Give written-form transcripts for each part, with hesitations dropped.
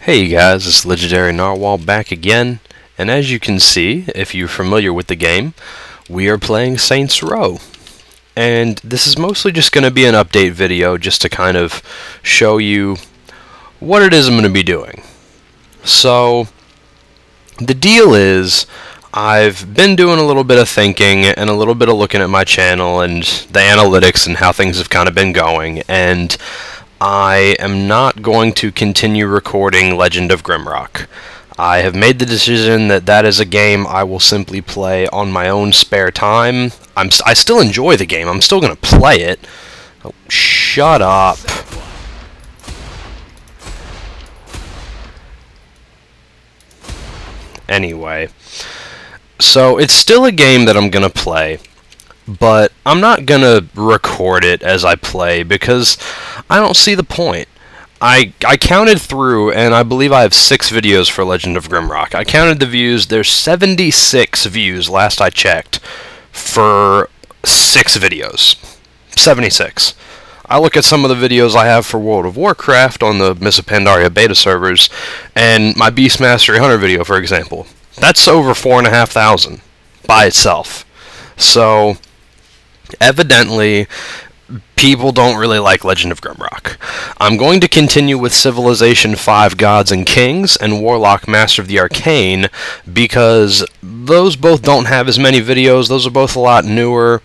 Hey guys, it's Legendary Narwhal back again, and as you can see, if you're familiar with the game, we are playing Saints Row. And this is mostly just going to be an update video just to kind of show you what it is I'm going to be doing. So, the deal is, I've been doing a little bit of thinking and a little bit of looking at my channel and the analytics and how things have kind of been going, and I am not going to continue recording Legend of Grimrock. I have made the decision that that is a game I will simply play on my own spare time. I still enjoy the game. I'm still going to play it. Oh, shut up. Anyway, so it's still a game that I'm going to play, but I'm not going to record it as I play because I don't see the point. I counted through, and I believe I have 6 videos for Legend of Grimrock. I counted the views. There's 76 views last I checked for 6 videos. 76. I look at some of the videos I have for World of Warcraft on the Miss of Pandaria beta servers, and my Beast Mastery Hunter video, for example. That's over 4,500 by itself. So, evidently, people don't really like Legend of Grimrock. I'm going to continue with Civilization 5 Gods and Kings and Warlock Master of the Arcane because those both don't have as many videos. Those are both a lot newer,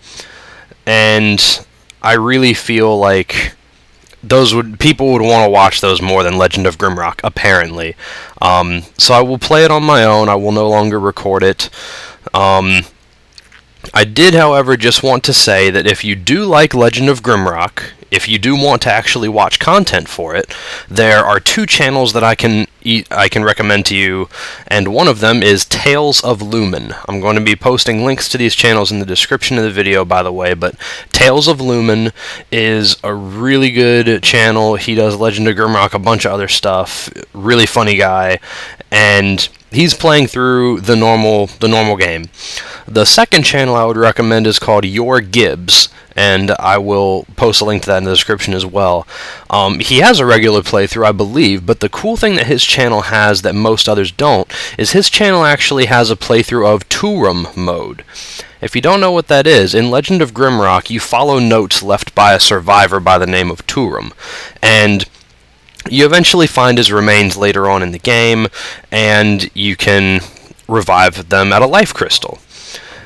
and I really feel like people would want to watch those more than Legend of Grimrock, apparently. So I will play it on my own. I will no longer record it. I did, however, just want to say that if you do like Legend of Grimrock, if you do want to actually watch content for it, there are 2 channels that I can recommend to you, and one of them is Tales of Lumen. I'm going to be posting links to these channels in the description of the video, by the way, but Tales of Lumen is a really good channel. He does Legend of Grimrock, a bunch of other stuff, really funny guy, and he's playing through the normal game. The second channel I would recommend is called Your Gibbs, and I will post a link to that in the description as well. He has a regular playthrough, I believe, but the cool thing that his channel has that most others don't is his channel actually has a playthrough of Turum mode. If you don't know what that is, in Legend of Grimrock, you follow notes left by a survivor by the name of Turum, and you eventually find his remains later on in the game, and you can revive them at a life crystal.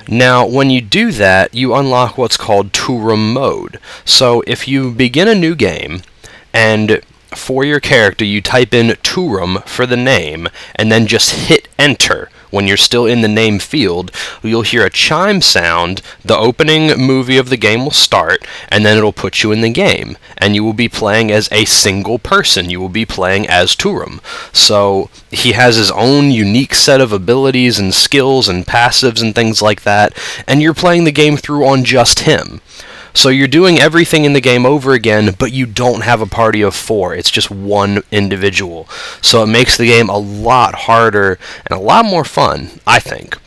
Now, when you do that, you unlock what's called Turum mode. So, if you begin a new game, and for your character you type in Turum for the name, and then just hit enter when you're still in the name field, you'll hear a chime sound, the opening movie of the game will start, and then it'll put you in the game. And you will be playing as a single person. You will be playing as Turum. So, he has his own unique set of abilities and skills and passives and things like that, and you're playing the game through on just him. So you're doing everything in the game over again, but you don't have a party of 4. It's just one individual. So it makes the game a lot harder and a lot more fun, I think.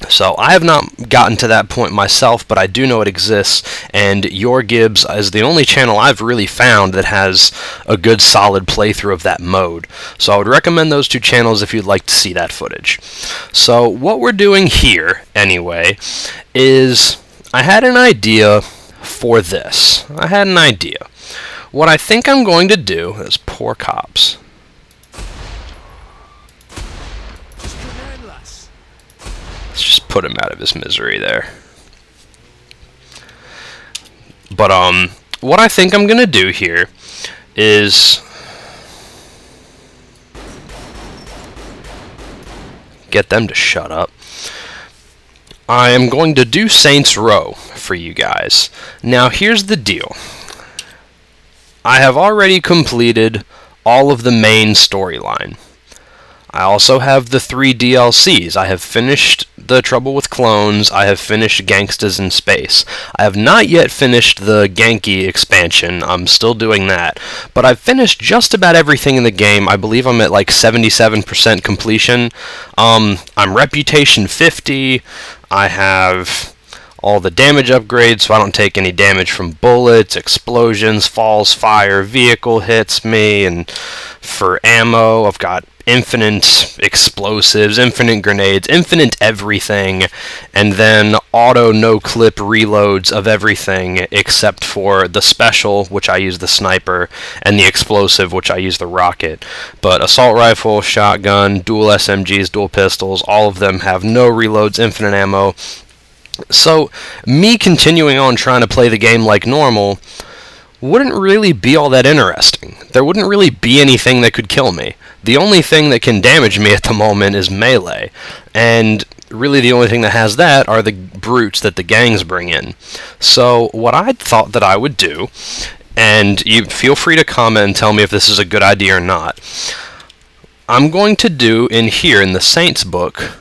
So I have not gotten to that point myself, but I do know it exists, and Your Gibbs is the only channel I've really found that has a good solid playthrough of that mode. So I would recommend those 2 channels if you'd like to see that footage. So what we're doing here, anyway, is I had an idea for this. I had an idea. What I think I'm going to do is poor cops. Let's just put him out of his misery there. But what I think I'm going to do here is get them to shut up. I am going to do Saints Row for you guys. Now, here's the deal. I have already completed all of the main storyline. I also have the 3 DLCs. I have finished The Trouble with Clones. I have finished Gangstas in Space. I have not yet finished the Genki expansion. I'm still doing that. But I've finished just about everything in the game. I believe I'm at like 77% completion. I'm Reputation 50. I have all the damage upgrades so I don't take any damage from bullets, explosions, falls, fire, vehicle hits me, and for ammo I've got infinite explosives, infinite grenades, infinite everything, and then auto no-clip reloads of everything except for the special, which I use the sniper, and the explosive, which I use the rocket. But assault rifle, shotgun, dual SMGs, dual pistols, all of them have no reloads, infinite ammo. So me continuing on trying to play the game like normal wouldn't really be all that interesting. There wouldn't really be anything that could kill me. The only thing that can damage me at the moment is melee, and really the only thing that has that are the brutes that the gangs bring in. So what I thought that I would do, and you feel free to comment and tell me if this is a good idea or not, I'm going to do in here in the Saints book,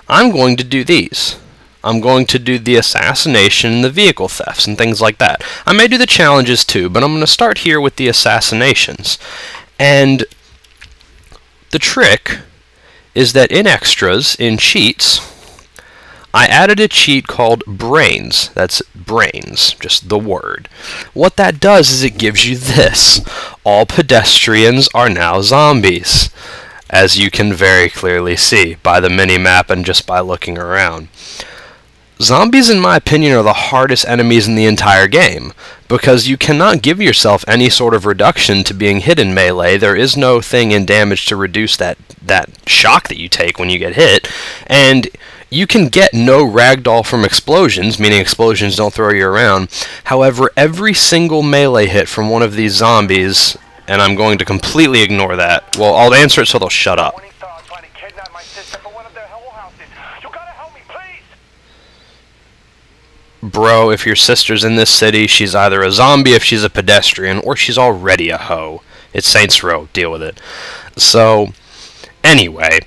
I'm going to do these. I'm going to do the assassination, the vehicle thefts, and things like that. I may do the challenges too, but I'm going to start here with the assassinations. And the trick is that in extras, in cheats, I added a cheat called brains. That's brains, just the word. What that does is it gives you this. All pedestrians are now zombies, as you can very clearly see by the mini-map and just by looking around. Zombies, in my opinion, are the hardest enemies in the entire game, because you cannot give yourself any sort of reduction to being hit in melee. There is no thing in damage to reduce that shock that you take when you get hit, and you can get no ragdoll from explosions, meaning explosions don't throw you around. However, every single melee hit from one of these zombies, and I'm going to completely ignore that. Well, I'll answer it so they'll shut up. Bro, if your sister's in this city, she's either a zombie if she's a pedestrian, or she's already a hoe. It's Saints Row, deal with it. So, anyway,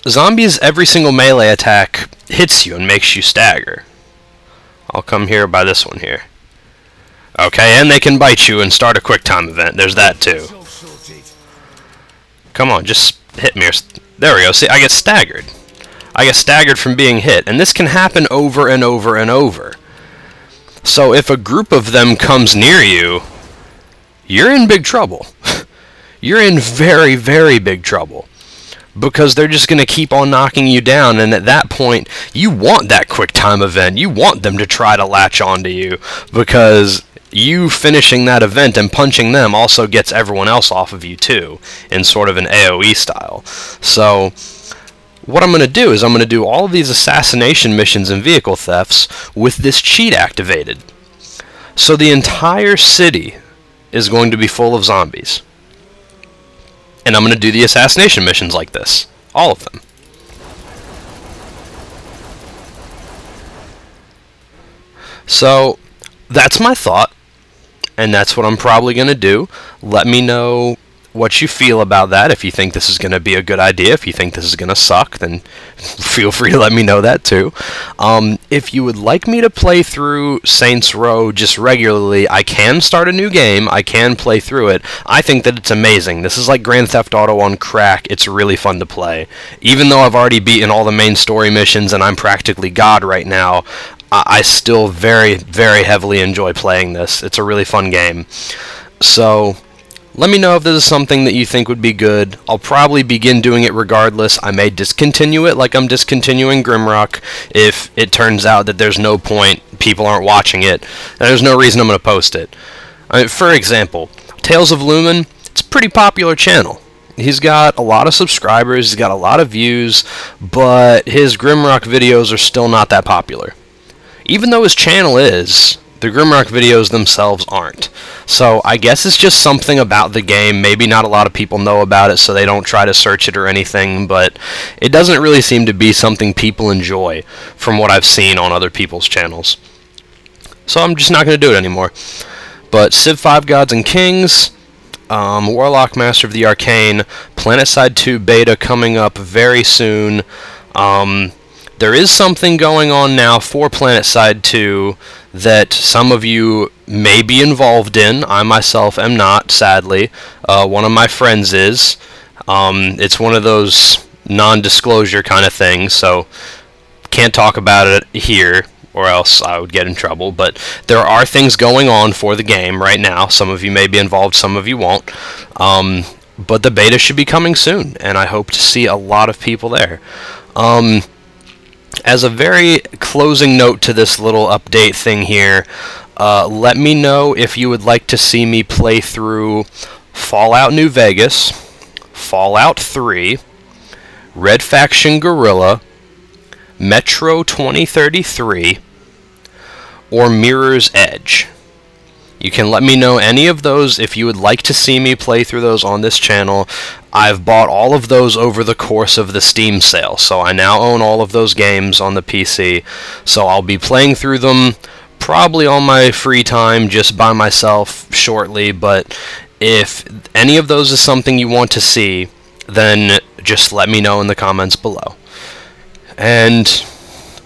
zombies, every single melee attack hits you and makes you stagger. I'll come here by this one here. Okay, and they can bite you and start a quick time event. There's that too. Come on, just hit me. There we go. See, I get staggered. I get staggered from being hit, and this can happen over and over and over. So if a group of them comes near you, you're in big trouble. You're in very, very big trouble, because they're just going to keep on knocking you down, and at that point, you want that quick time event. You want them to try to latch onto you, because you finishing that event and punching them also gets everyone else off of you too, in sort of an AoE style. So what I'm going to do is I'm going to do all of these assassination missions and vehicle thefts with this cheat activated. So the entire city is going to be full of zombies. And I'm going to do the assassination missions like this. All of them. So that's my thought, and that's what I'm probably going to do. Let me know what you feel about that. If you think this is going to be a good idea, if you think this is going to suck, then feel free to let me know that too. If you would like me to play through Saints Row just regularly, I can start a new game, I can play through it. I think that it's amazing. This is like Grand Theft Auto on crack. It's really fun to play. Even though I've already beaten all the main story missions and I'm practically God right now, I still very, very heavily enjoy playing this. It's a really fun game. So let me know if this is something that you think would be good. I'll probably begin doing it regardless. I may discontinue it like I'm discontinuing Grimrock if it turns out that there's no point, people aren't watching it, and there's no reason I'm going to post it. For example, Tales of Lumen, it's a pretty popular channel. He's got a lot of subscribers, he's got a lot of views, but his Grimrock videos are still not that popular. Even though his channel is, the Grimrock videos themselves aren't. So I guess it's just something about the game. Maybe not a lot of people know about it, so they don't try to search it or anything, but it doesn't really seem to be something people enjoy from what I've seen on other people's channels. So I'm just not going to do it anymore. But Civ 5 Gods and Kings, Warlock Master of the Arcane, PlanetSide 2 beta coming up very soon. There is something going on now for PlanetSide 2 that some of you may be involved in. I myself am not, sadly. One of my friends is. It's one of those non-disclosure kind of things, so can't talk about it here, or else I would get in trouble, but there are things going on for the game right now. Some of you may be involved, some of you won't. But the beta should be coming soon, and I hope to see a lot of people there. As a very closing note to this little update thing here, let me know if you would like to see me play through Fallout New Vegas, Fallout 3, Red Faction Guerrilla, Metro 2033, or Mirror's Edge. You can let me know any of those if you would like to see me play through those on this channel. I've bought all of those over the course of the Steam sale, so I now own all of those games on the PC, so I'll be playing through them probably on my free time just by myself shortly, but if any of those is something you want to see, then just let me know in the comments below. And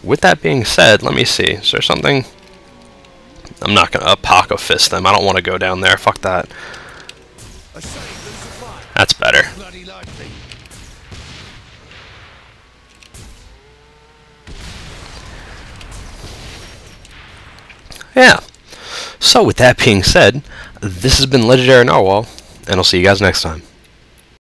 with that being said, let me see, is there something? I'm not gonna Apoca Fist them. I don't want to go down there. Fuck that. That's better. Yeah. So with that being said, this has been Legendary Narwhal, and I'll see you guys next time.